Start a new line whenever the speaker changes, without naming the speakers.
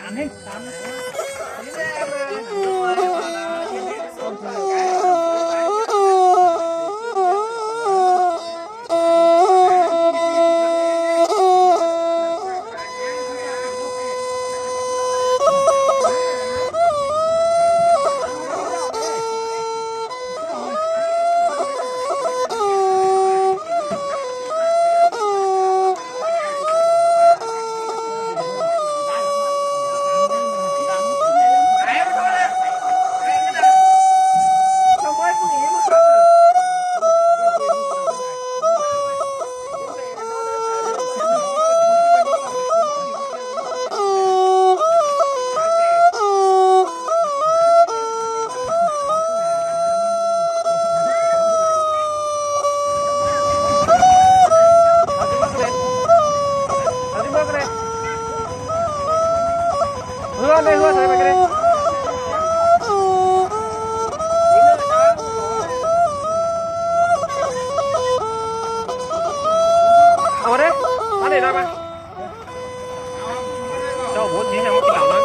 ăn hết tám hứa đây hứa thấy mày cái đây ở đây ăn để ra mày cho bố chí nhà một cái nào